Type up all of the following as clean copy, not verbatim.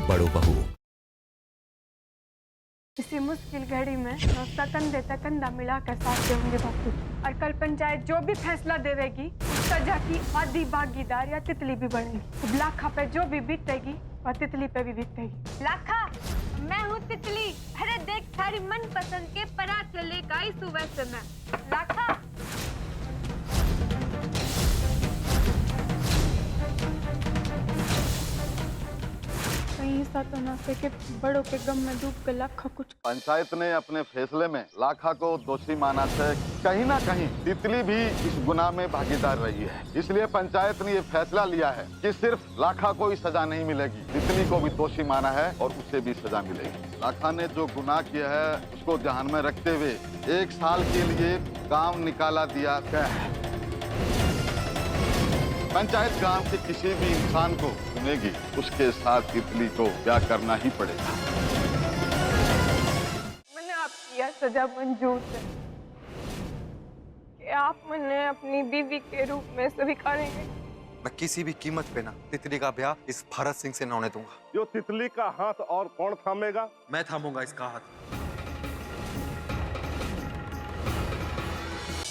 बड़ो बहू। इसी मुश्किल घड़ी में उसका कंधे तक कंधा मिलाकर साथ देंगे बापू। और कल पंचायत जो भी फैसला देवेगी सजा की आधी भागीदार या तितली भी बनेगी। लाखा पे जो भी बीतेगी वह तितली पे भी बीतेगी। लाखा, मैं हूँ तितली। अरे देख, सारी मन पसंद के परात लेकर आई सुबह से मैं। लाखा, कहीं ऐसा तो ना से कि बड़ों के गम में डूब कर लाखा कुछ। पंचायत ने अपने फैसले में लाखा को दोषी माना है। कहीं ना कहीं तितली भी इस गुनाह में भागीदार रही है। इसलिए पंचायत ने ये फैसला लिया है कि सिर्फ लाखा को ही सजा नहीं मिलेगी, तितली को भी दोषी माना है और उसे भी सजा मिलेगी। लाखा ने जो गुनाह किया है उसको ध्यान में रखते हुए 1 साल के लिए गाँव निकाला दिया गया है। पंचायत गांव के किसी भी इंसान को सुनेगी, उसके साथ तितली को क्या करना ही पड़ेगा। मैंने आपकी यह सजा मंजूर है कि आप मुझे अपनी बीवी के रूप में स्वीकारेंगे। मैं किसी भी कीमत पे ना तितली का ब्याह इस भरत सिंह से न होने दूंगा। जो तितली का हाथ और कौन थामेगा? मैं थामूंगा इसका हाथ।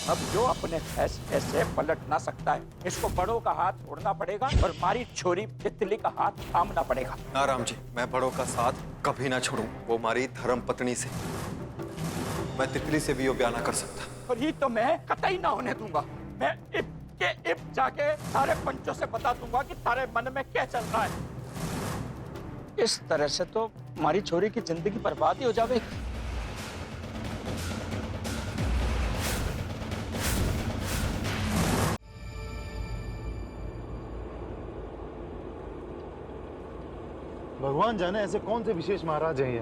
अब जो अपने फैसले से पलट ना सकता है, इसको बड़ों का हाथ छोड़ना पड़ेगा और हमारी छोरी तितली का हाथ थामना पड़ेगा। ना राम जी, मैं बड़ों का साथ कभी ना छोड़ूं। वो हमारी धर्म पत्नी से, मैं तितली से भी वो ब्याह ना कर सकता। और ये तो मैं कतई ना होने दूंगा। मैं इब के इब जाके सारे पंचों से बता दूंगा कि तारे मन में क्या चल रहा है। इस तरह से तो हमारी छोरी की जिंदगी बर्बाद ही हो जाएगी। भगवान जाने ऐसे कौन से विशेष महाराज हैं ये।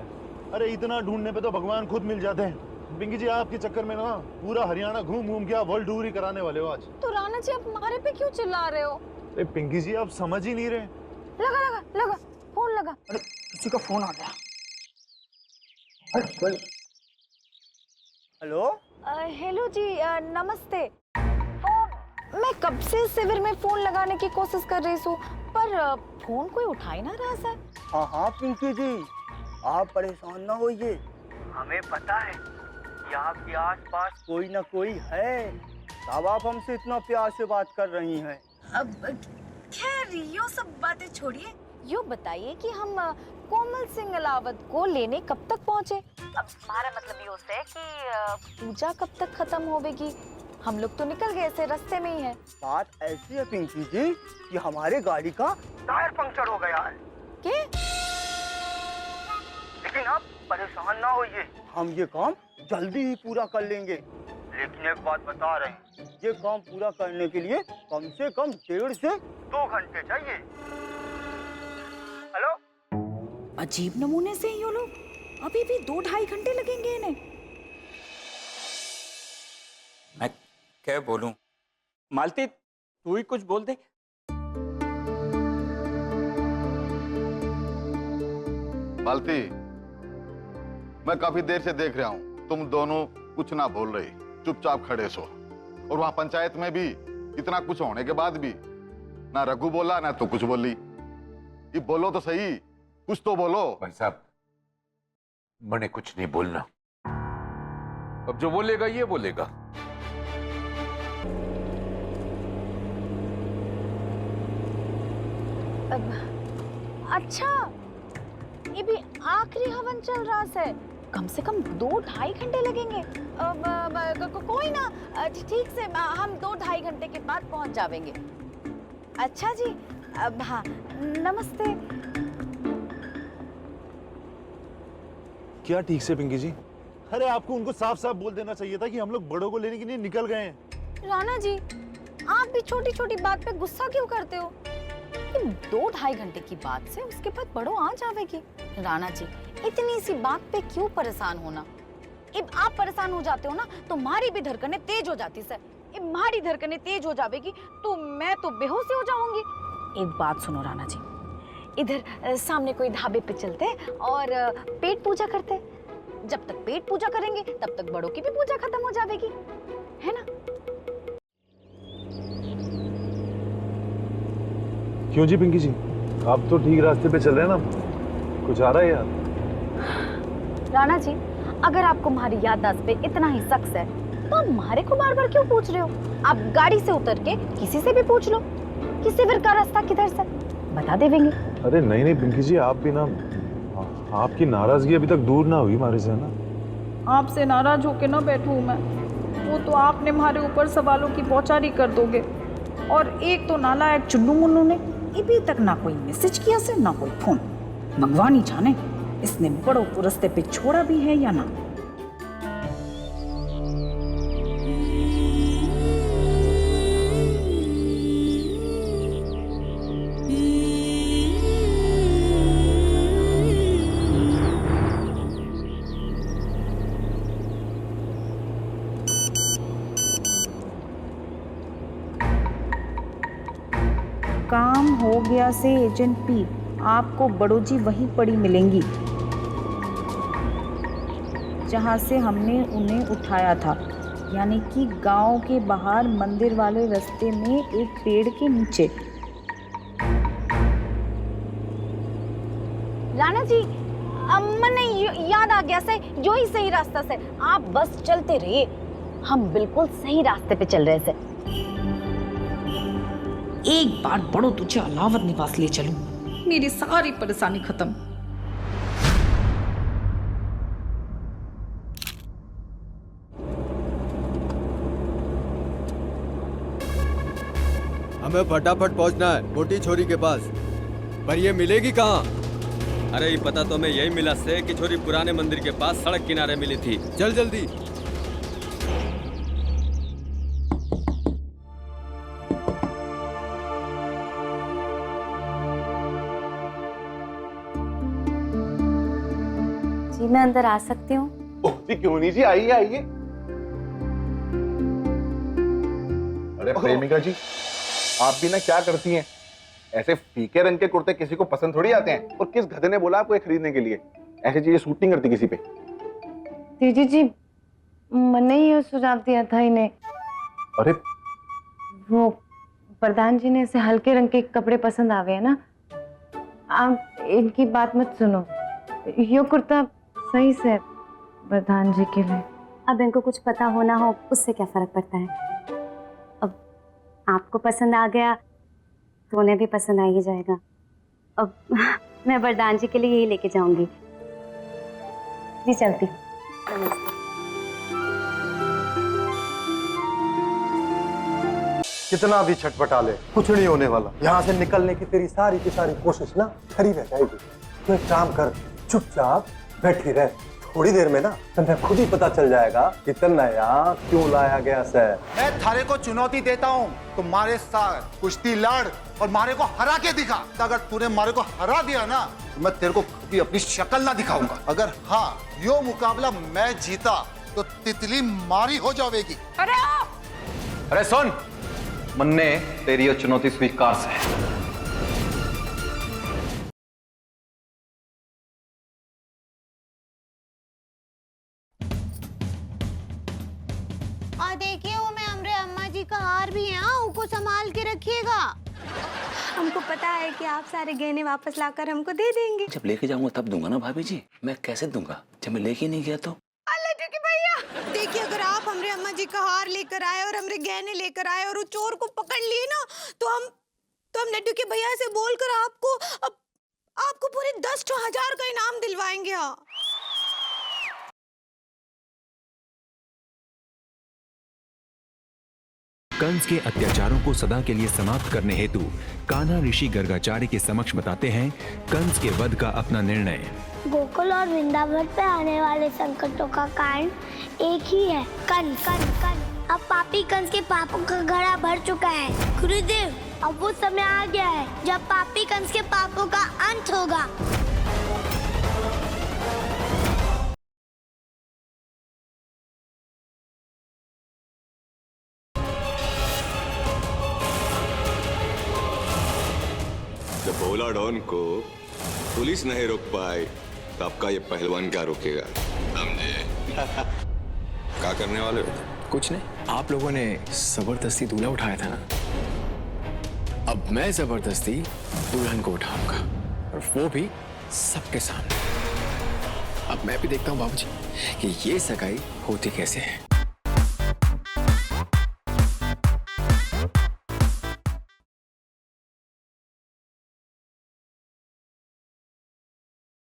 अरे इतना ढूंढने पे तो भगवान खुद मिल जाते हैं। पिंकी जी, आपके चक्कर में ना पूरा हरियाणा घूम घूम के आप वर्ल्ड टूर ही कराने वाले हो आज। तो राणा जी, आप हमारे पे क्यों चिल्ला रहे हो? अरे पिंकी जी, आप समझ ही नहीं रहे। लगा लगा लगा, फोन लगा। अरे किसी का फोन आ गया। हेलो हेलो जी, नमस्ते। मैं कब से शिविर में फोन लगाने की कोशिश कर रही हूँ, पर फोन कोई उठा ही ना रहा सर। हाँ हाँ पिंकी जी, आप परेशान ना होइए। हमें पता है कि आपके आसपास कोई ना कोई है, तब आप हमसे इतना प्यार से बात कर रही हैं। अब खैर यो सब बातें छोड़िए, यो बताइए कि हम कोमल सिंह अलावत को लेने कब तक पहुँचे? अब हमारा मतलब ये होता है कि पूजा कब तक खत्म होगी? हम लोग तो निकल गए, ऐसे रास्ते में ही है। बात ऐसी है पिंकी जी कि हमारे गाड़ी का टायर पंक्चर हो गया है। क्या? लेकिन आप परेशान ना होइए, हम ये काम जल्दी ही पूरा कर लेंगे। लेकिन एक बात बता रहे हैं, ये काम पूरा करने के लिए कम से कम 1.5 से 2 घंटे चाहिए। हेलो, अजीब नमूने से ये लोग, अभी भी 2-2.5 घंटे लगेंगे इन्हें। मैं क्या बोलूं? मालती, तू ही कुछ बोल दे। मालती, मैं काफी देर से देख रहा हूँ, तुम दोनों कुछ ना बोल रही, चुपचाप खड़े सो। और वहां पंचायत में भी इतना कुछ होने के बाद भी ना रघु बोला ना तू कुछ बोली। ये बोलो तो सही, कुछ तो बोलो। भाई साहब, मैंने कुछ नहीं बोलना। अब जो बोलेगा ये बोलेगा। अच्छा, ये भी आखिरी हवन चल रहा है, कम से कम 2-2.5 घंटे लगेंगे। कोई ना, ठीक से हम 2-2.5 घंटे के बाद पहुंच जाएंगे। अच्छा जी, हाँ, नमस्ते। क्या ठीक से पिंकी जी? अरे आपको उनको साफ साफ बोल देना चाहिए था कि हम लोग बड़ों को लेने के लिए निकल गए हैं। राणा जी, आप भी छोटी छोटी बात पे गुस्सा क्यों करते हो? 2-2.5 घंटे की बात से उसके बाद बड़ों आ जाएगी। राणा जी, इतनी सी बात पे क्यों परेशान होना? अब आप परेशान हो जाते हो ना तो हमारी भी धड़कनें तेज हो जाती सर। हमारी धड़कनें तेज हो जाएगी तो मैं तो बेहोश हो जाऊंगी। एक बात सुनो राणा जी, इधर सामने कोई ढाबे पे चलते और पेट पूजा करते। जब तक पेट पूजा करेंगे तब तक बड़ों की भी पूजा खत्म हो जाएगी, है ना? क्यों जी पिंकी जी, आप तो ठीक रास्ते पे चल रहे हैं ना? कुछ आ रहा है याद? राणा जी, अगर आपको हमारी याददाश्त पे इतना ही शक है तो आप हमारे को बार बार क्यों पूछ रहे हो? आप गाड़ी से उतर के किसी से भी पूछ लो कि शिविर का रास्ता किधर से, बता देंगे। अरे नहीं नहीं पिंकी जी, आप भी ना, आपकी नाराजगी अभी तक दूर ना हुई हमारे से ना। आपसे नाराज होके ना बैठूं मैं, वो तो आपने हमारे ऊपर सवालों की बौछारी कर दोगे। और एक तो नालायक चुन्नू मुन्नू ने अभी तक ना कोई मैसेज किया से ना कोई फोन। भगवान ही जाने इसने बड़ों को रास्ते पे छोड़ा भी है या ना। काम हो गया से एजेंट पी, आपको बड़ोजी वहीं पड़ी मिलेंगी जहां से हमने उन्हें उठाया था, यानी कि गांव के बाहर मंदिर वाले रास्ते में एक पेड़ के नीचे। राणा जी, मैंने याद आ गया से, जो ही सही रास्ता से, आप बस चलते रहिए, हम बिल्कुल सही रास्ते पे चल रहे थे। एक बार बड़ो तुझे अलावर निवास ले चलूं, मेरी सारी परेशानी खत्म। हमें फटाफट पहुंचना है मोटी छोरी के पास, पर ये मिलेगी कहाँ? अरे ये पता तो हमें यही मिला से कि छोरी पुराने मंदिर के पास सड़क किनारे मिली थी। चल जल्दी। जी मैं अंदर आ सकती हूँ? जी क्यों नहीं जी, आइए आइए। अरे प्रेमिका जी, आप भी ना क्या करती हैं? ऐसे फीके रंग के कुर्ते किसी को पसंद थोड़ी आते हैं। और किस गधे ने बोला आपको ये खरीदने के लिए? ऐसी चीजें सूट नहीं करती किसी पे। दीदी जी, मैंने ये सुझाव दिया था इन्हें। अरे वो प्रधान जी ने ऐसे हल्के रंग के कपड़े पसंद आवे है ना, आप इनकी बात मत सुनो। ये कुर्ता सही से प्रधान जी के लिए। अब इनको कुछ पता हो ना हो उससे क्या फर्क पड़ता है। अब आपको पसंद आ गया तो उन्हें भी पसंद आ ही जाएगा। अब मैं वरदान जी के लिए यही लेके जाऊंगी। जी चलती। नमस्ते। कितना भी छटपटा ले, कुछ नहीं होने वाला। यहाँ से निकलने की तेरी सारी की सारी कोशिश ना खरी रह जाएगी। तो एक काम कर, चुपचाप बैठी रह। थोड़ी देर में ना तुम्हें खुद ही पता चल जाएगा कि तन्ना यहाँ क्यों लाया गया से। मैं थारे को चुनौती देता हूँ, तुम मारे साथ कुश्ती लड़ और मारे को हरा के दिखा। अगर तूने मारे को हरा दिया ना तो मैं तेरे को कभी अपनी शक्ल ना दिखाऊंगा। अगर हाँ यो मुकाबला मैं जीता तो तितली मारी हो जाएगी। अरे सुन, मन्ने तेरी ये चुनौती स्वीकार से। और देखिए वो मैं हमरे अम्मा जी का हार भी है, उनको संभाल के रखिएगा। हमको पता है कि आप सारे गहने वापस लाकर हमको दे देंगे। जब लेके जाऊंगा तब दूंगा ना भाभी जी, मैं कैसे दूंगा जब मैं लेके नहीं गया तो? अल्लाह जी भैया, देखिए अगर आप हमरे अम्मा जी का हार लेकर आए और हमरे गहने लेकर आए और वो चोर को पकड़ लिए ना तो हम लड्डू के भैया से बोलकर आपको पूरे 10,000 का इनाम दिलवाएंगे। हाँ कंस के अत्याचारों को सदा के लिए समाप्त करने हेतु कान्हा ऋषि गर्गाचार्य के समक्ष बताते हैं कंस के वध का अपना निर्णय। गोकुल और वृंदावन पे आने वाले संकटों का कारण एक ही है, कंस। अब पापी कंस के पापों का घड़ा भर चुका है गुरुदेव। अब वो समय आ गया है जब पापी कंस के पापों का अंत होगा। जब भोला डॉन को पुलिस नहीं रोक पाए तो आपका ये पहलवान क्या रोकेगा? समझे? क्या करने वाले हो? कुछ नहीं, आप लोगों ने जबरदस्ती दूल्हा उठाया था ना, अब मैं जबरदस्ती दुल्हन को उठाऊंगा, और वो भी सबके सामने। अब मैं भी देखता हूँ बाबूजी कि ये सगाई होती कैसे है।